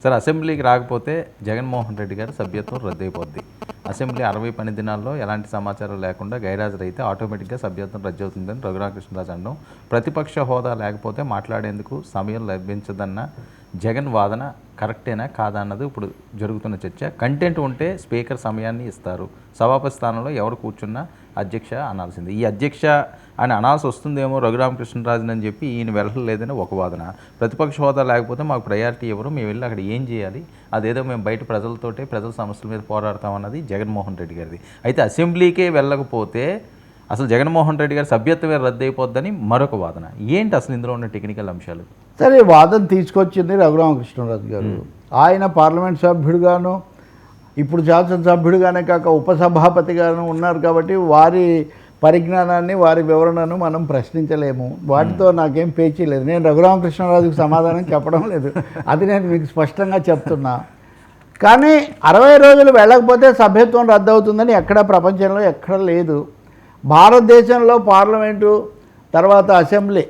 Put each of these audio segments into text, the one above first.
Sir అసెంబ్లీకి రాకపోతే జగన్మోహన్ రెడ్డి గారి సభ్యత్వం రద్దయిపోద్ది. అసెంబ్లీ 60 పని దినాల్లో ఎలాంటి సమాచారం లేకుండా గైర్హాజరైతే ఆటోమేటిక్గా సభ్యత్వం రద్దు అవుతుందని రఘురామకృష్ణరాజు అనడం, ప్రతిపక్ష హోదా లేకపోతే మాట్లాడేందుకు సమయం లభించదన్న జగన్ వాదన కరెక్టేనా కాదా అన్నది ఇప్పుడు జరుగుతున్న చర్చ. కంటెంట్ ఉంటే స్పీకర్ సమయాన్ని ఇస్తారు, సభాపతి స్థానంలో ఎవరు కూర్చున్నా అధ్యక్ష అనాల్సింది. ఈ అధ్యక్ష అని అనాల్సి వస్తుందేమో రఘురామకృష్ణరాజుని అని చెప్పి ఈయన వెళ్ళలేదని ఒక వాదన. ప్రతిపక్ష హోదా లేకపోతే మాకు ప్రయారిటీ ఎవరు, మేము వెళ్ళి అక్కడ ఏం చేయాలి, అదేదో మేము బయట ప్రజలతోటే ప్రజల సమస్యల మీద పోరాడతామన్నది జగన్మోహన్ రెడ్డి గారిది. అయితే అసెంబ్లీకే వెళ్ళకపోతే అసలు జగన్మోహన్ రెడ్డి గారి సభ్యత్వమే రద్దయిపోద్దని మరొక వాదన. ఏంటి అసలు ఇందులో ఉన్న టెక్నికల్ అంశాలు? సరే, వాదన తీసుకొచ్చింది రఘురామకృష్ణరాజు గారు. ఆయన పార్లమెంట్ సభ్యుడిగాను, ఇప్పుడు శాసనసభ్యుడిగానే కాక ఉపసభాపతిగాను ఉన్నారు కాబట్టి వారి పరిజ్ఞానాన్ని, వారి వివరణను మనం ప్రశ్నించలేము. వాటితో నాకేం పేచీ లేదు. నేను రఘురామకృష్ణరాజుకు సమాధానం చెప్పడం లేదు, అది నేను మీకు స్పష్టంగా చెప్తున్నా. కానీ 60 రోజులు వెళ్ళకపోతే సభ్యత్వం రద్దు అవుతుందని ఎక్కడా ప్రపంచంలో ఎక్కడ లేదు. భారతదేశంలో పార్లమెంటు, తర్వాత అసెంబ్లీ,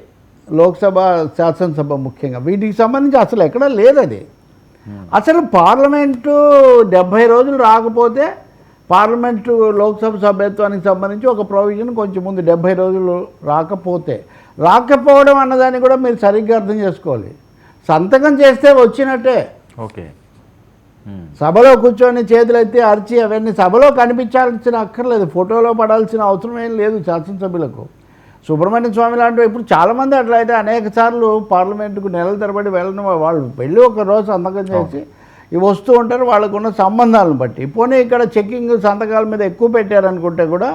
లోక్సభ, శాసనసభ ముఖ్యంగా వీటికి సంబంధించి అసలు ఎక్కడా లేదు. అది అసలు పార్లమెంటు 70 రోజులు రాకపోతే పార్లమెంటు లోక్సభ సభ్యత్వానికి సంబంధించి ఒక ప్రొవిజన్ కొంచెం ముందు 70 రోజులు రాకపోవడం అన్నదాన్ని కూడా మీరు సరిగ్గా అర్థం చేసుకోవాలి. సంతకం చేస్తే వచ్చినట్టే. ఓకే, సభలో కూర్చొని చేతులెత్తి అరిచి అవన్నీ సభలో కనిపించాల్సిన అక్కర్లేదు, ఫోటోలో పడాల్సిన అవసరం ఏం లేదు శాసనసభ్యులకు. సుబ్రహ్మణ్య స్వామి లాంటి ఇప్పుడు చాలామంది అట్లా అయితే అనేక సార్లు పార్లమెంటుకు నెలల తరబడి వెళ్ళిన వాళ్ళు వెళ్ళి ఒక రోజు సంతకం చేసి ఇవి వస్తూ ఉంటారు వాళ్ళకున్న సంబంధాలను బట్టి. పోనీ ఇక్కడ చెక్కింగ్ సంతకాల మీద ఎక్కువ పెట్టారనుకుంటే కూడా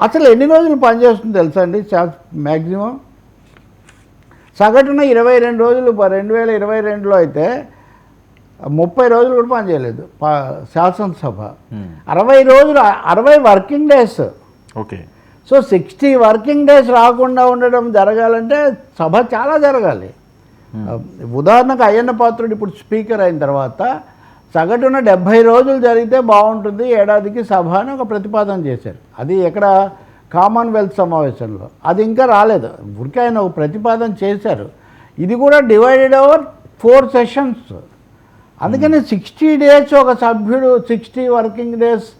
అసలు ఎన్ని రోజులు పనిచేస్తుంది తెలుసా అండి? మ్యాక్సిమం సగటున 22 రోజులు. 2022లో అయితే 30 రోజులు కూడా పనిచేయలేదు శాసనసభ. 60 రోజులు, 60 working days. Okay, so 60 working days రాకుండా ఉండడం జరగాలంటే సభ చాలా జరగాలి. ఉదాహరణకు అయ్యన్న పాత్రుడు ఇప్పుడు స్పీకర్ అయిన తర్వాత సగటున 70 రోజులు జరిగితే బాగుంటుంది ఏడాదికి సభ అని ఒక ప్రతిపాదన చేశారు. అది ఎక్కడ కామన్వెల్త్ సమావేశంలో. అది ఇంకా రాలేదు, ఊరికే ఆయన ఒక ప్రతిపాదన చేశారు. ఇది కూడా డివైడెడ్ ఓవర్ 4 సెషన్స్. అందుకని 60 డేస్ ఒక సభ్యుడు 60 వర్కింగ్ డేస్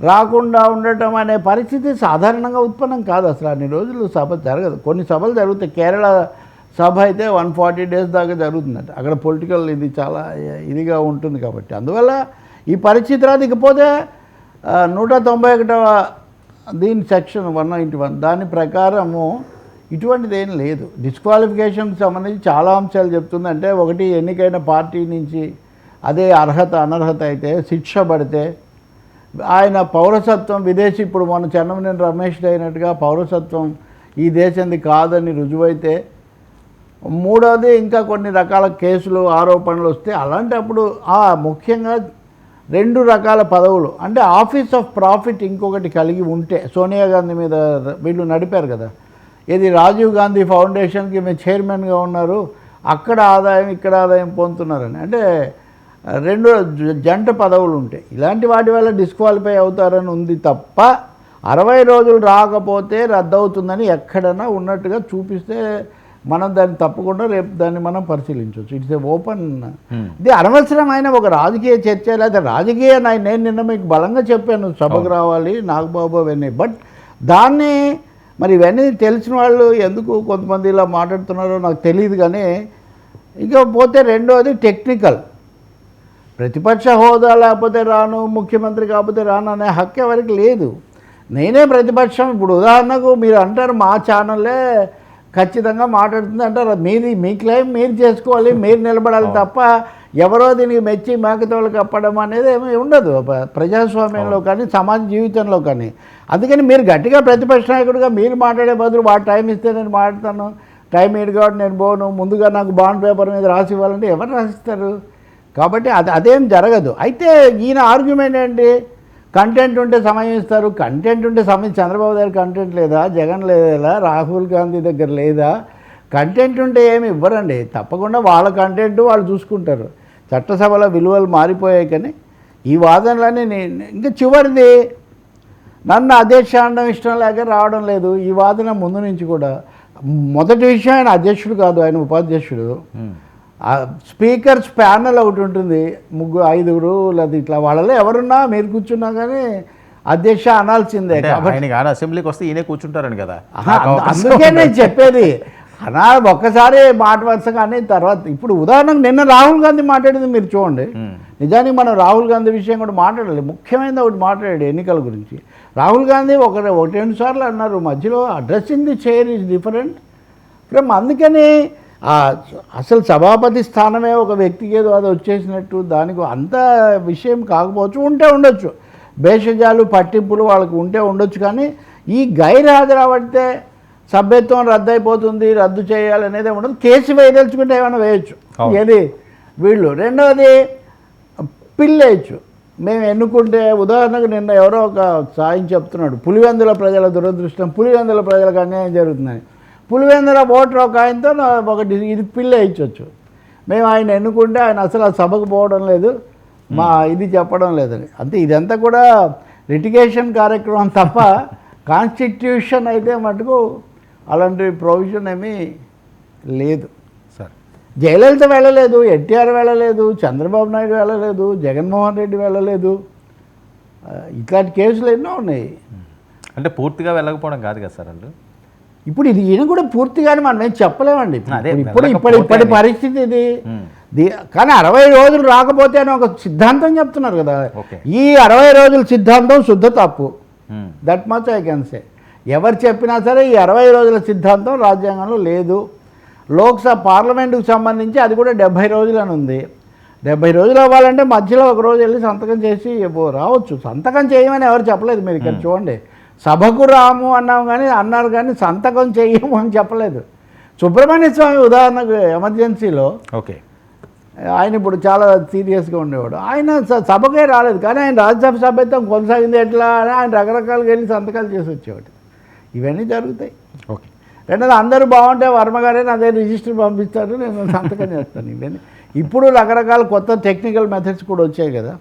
రాకుండా ఉండటం అనే పరిస్థితి సాధారణంగా ఉత్పన్నం కాదు. అసలు అన్ని రోజులు సభ జరగదు. కొన్ని సభలు జరుగుతాయి. కేరళ సభ అయితే 140 డేస్ దాకా జరుగుతుందట. అక్కడ పొలిటికల్ ఇది చాలా ఇదిగా ఉంటుంది కాబట్టి అందువల్ల ఈ పరిస్థితి రాదు. ఇకపోతే 191వ దీని సెక్షన్ 191 దాని ప్రకారము ఇటువంటిది ఏం లేదు. డిస్క్వాలిఫికేషన్కి సంబంధించి చాలా అంశాలు చెప్తుంది. అంటే ఒకటి, ఎన్నికైన పార్టీ నుంచి అదే అర్హత అనర్హత అయితే శిక్ష పడితే, ఆయన పౌరసత్వం విదేశీ, ఇప్పుడు మన చెన్నమనేని రమేష్ అయినట్టుగా పౌరసత్వం ఈ దేశంది కాదని రుజువైతే, మూడవది ఇంకా కొన్ని రకాల కేసులు ఆరోపణలు వస్తే అలాంటప్పుడు ముఖ్యంగా 2 రకాల పదవులు అంటే ఆఫీస్ ఆఫ్ ప్రాఫిట్ ఇంకొకటి కలిగి ఉంటే, సోనియా గాంధీ మీద వీళ్ళు నడిపారు కదా, ఇది రాజీవ్ గాంధీ ఫౌండేషన్కి మేము చైర్మన్గా ఉన్నారు, అక్కడ ఆదాయం ఇక్కడ ఆదాయం పొందుతున్నారని, అంటే 2 జంట పదవులు ఉంటాయి. ఇలాంటి వాటి వల్ల డిస్క్వాలిఫై అవుతారని ఉంది తప్ప 60 రోజులు రాకపోతే రద్దవుతుందని ఎక్కడైనా ఉన్నట్టుగా చూపిస్తే మనం దాన్ని తప్పకుండా రేపు దాన్ని మనం పరిశీలించవచ్చు. It's a open. ఇది అనవసరమైన ఒక రాజకీయ చర్చ. లేదా రాజకీయ నేను నిన్న మీకు బలంగా చెప్పాను సభకు రావాలి నాగబాబు అవన్నీ. బట్ దాన్ని మరి ఇవన్నీ తెలిసిన వాళ్ళు ఎందుకు కొంతమంది ఇలా మాట్లాడుతున్నారో నాకు తెలియదు. కానీ ఇకపోతే రెండోది టెక్నికల్. ప్రతిపక్ష హోదా లేకపోతే రాను, ముఖ్యమంత్రి కాకపోతే రాను అనే హక్కు ఎవరికి లేదు. నేనే ప్రతిపక్షం. ఇప్పుడు ఉదాహరణకు మీరు అంటారు మా ఛానల్లే ఖచ్చితంగా మాట్లాడుతుంది అంటారు. మీ క్లెయిమ్ మీరు చేసుకోవాలి, మీరు నిలబడాలి తప్ప ఎవరో దీనికి మెచ్చి మేకతోలు కప్పడం అనేది ఏమీ ఉండదు ప్రజాస్వామ్యంలో కానీ సమాజ జీవితంలో కానీ. అందుకని మీరు గట్టిగా ప్రతిపక్ష నాయకుడిగా మీరు మాట్లాడే బదులు వాడు టైం ఇస్తే నేను మాట్లాడతాను, టైం ఇటు కాబట్టి నేను పోను, ముందుగా నాకు బాండ్ పేపర్ మీద రాసి ఇవ్వాలంటే ఎవరు రాసిస్తారు? కాబట్టి అదేం జరగదు. అయితే ఈయన ఆర్గ్యుమెంట్ ఏంటి? కంటెంట్ ఉంటే సమయం ఇస్తారు. కంటెంట్ ఉంటే సమయం చంద్రబాబు దగ్గర కంటెంట్ లేదా, జగన్ లేదా, రాహుల్ గాంధీ దగ్గర లేదా? కంటెంట్ ఉంటే ఏమి ఇవ్వరండి. తప్పకుండా వాళ్ళ కంటెంట్ వాళ్ళు చూసుకుంటారు. చట్టసభల విలువలు మారిపోయాయి. కానీ ఈ వాదనలన్నీ ఇంకా చివరిది నన్ను అధ్యక్ష అనడం ఇష్టం లేక రావడం లేదు. ఈ వాదన ముందు నుంచి కూడా. మొదటి విషయం ఆయన అధ్యక్షుడు కాదు, ఆయన ఉపాధ్యక్షుడు. స్పీకర్స్ ప్యానల్ ఒకటి ఉంటుంది, ఐదుగురు లేదా ఇట్లా, వాళ్ళలో ఎవరున్నా మీరు కూర్చున్నా కానీ అధ్యక్ష అనాల్సిందే. ఆయన కానీ అసెంబ్లీకి వస్తే ఈయనే కూర్చుంటారని కదా. అందుకే నేను చెప్పేది అనా ఒక్కసారి మాట వరుస కానీ తర్వాత. ఇప్పుడు ఉదాహరణకు నిన్న రాహుల్ గాంధీ మాట్లాడింది మీరు చూడండి. నిజానికి మనం రాహుల్ గాంధీ విషయం కూడా మాట్లాడాలి. ముఖ్యమైనది ఒకటి మాట్లాడాడు ఎన్నికల గురించి. రాహుల్ గాంధీ ఒకటి రెండు సార్లు అన్నారు మధ్యలో addressing the chair is different from. అందుకని అసలు సభాపతి స్థానమే ఒక వ్యక్తికి ఏదో అది వచ్చేసినట్టు దానికి అంత విషయం కాకపోవచ్చు, ఉంటే ఉండొచ్చు భేషజాలు పట్టింపులు వాళ్ళకి ఉంటే ఉండొచ్చు. కానీ ఈ గైర్హాజరవడితే సభ్యత్వం రద్దు రద్దు చేయాలనేది ఉండదు. కేసు వేయదలుచుకుంటే ఏమైనా వేయచ్చు ఏది వీళ్ళు. రెండవది పిల్లేయచ్చు మేము ఎన్నుకుంటే. ఉదాహరణకు నిన్న ఎవరో ఒక సాయం చెప్తున్నాడు, పులివెందుల ప్రజల దురదృష్టం, పులివెందుల ప్రజలకు అన్యాయం జరుగుతుందని. పులివెందుల ఓటర్ ఒక ఆయనతో ఒకటి ఇది పిల్లేయచ్చు. మేము ఆయన ఎన్నుకుంటే ఆయన అసలు ఆ సభకు పోవడం లేదు, మా ఇది చెప్పడం లేదని. అంతే. ఇదంతా కూడా లిటిగేషన్ కార్యక్రమం తప్ప కాన్స్టిట్యూషన్ అయితే మటుకు అలాంటి ప్రొవిజన్ ఏమీ లేదు. సార్ జయలలిత వెళ్ళలేదు, ఎన్టీఆర్ వెళ్ళలేదు, చంద్రబాబు నాయుడు వెళ్ళలేదు, జగన్మోహన్ రెడ్డి వెళ్ళలేదు. ఇట్లాంటి కేసులు ఎన్నో ఉన్నాయి. అంటే పూర్తిగా వెళ్ళకపోవడం కాదు కదా సార్ వాళ్ళు. ఇప్పుడు ఇది ఈయన కూడా పూర్తిగానే మనం ఏం చెప్పలేమండి. ఇప్పటి పరిస్థితి ఇది. కానీ 60 రోజులు రాకపోతే అని ఒక సిద్ధాంతం చెప్తున్నారు కదా. ఈ 60 రోజుల సిద్ధాంతం శుద్ధ తప్పు. That much I can say. ఎవరు చెప్పినా సరే ఈ 60 రోజుల సిద్ధాంతం రాజ్యాంగంలో లేదు. లోక్సభ పార్లమెంటుకు సంబంధించి అది కూడా 70 రోజులు అని ఉంది. 70 రోజులు అవ్వాలంటే మధ్యలో ఒక రోజు వెళ్ళి సంతకం చేసి రావచ్చు. సంతకం చేయమని ఎవరు చెప్పలేదు. మీరు ఇక్కడ చూడండి, సభకు రాము అన్నాము కానీ అన్నారు కానీ సంతకం చేయము అని చెప్పలేదు. సుబ్రహ్మణ్య స్వామి ఉదాహరణకు ఎమర్జెన్సీలో ఓకే ఆయన ఇప్పుడు చాలా సీరియస్గా ఉండేవాడు. ఆయన సభకే రాలేదు కానీ ఆయన రాజ్యసభ సభ్యత్వం కొనసాగింది ఎట్లా అని ఆయన రకరకాలుగా వెళ్ళి సంతకాలు చేసి వచ్చేవాడు. ఇవన్నీ జరుగుతాయి. ఓకే. రెండోది అందరూ బాగుంటే వర్మగారే అదే రిజిస్టర్ పంపిస్తారు, నేను సంతకం చేస్తాను. ఇవన్నీ ఇప్పుడు రకరకాల కొత్త టెక్నికల్ మెథడ్స్ కూడా వచ్చాయి కదా.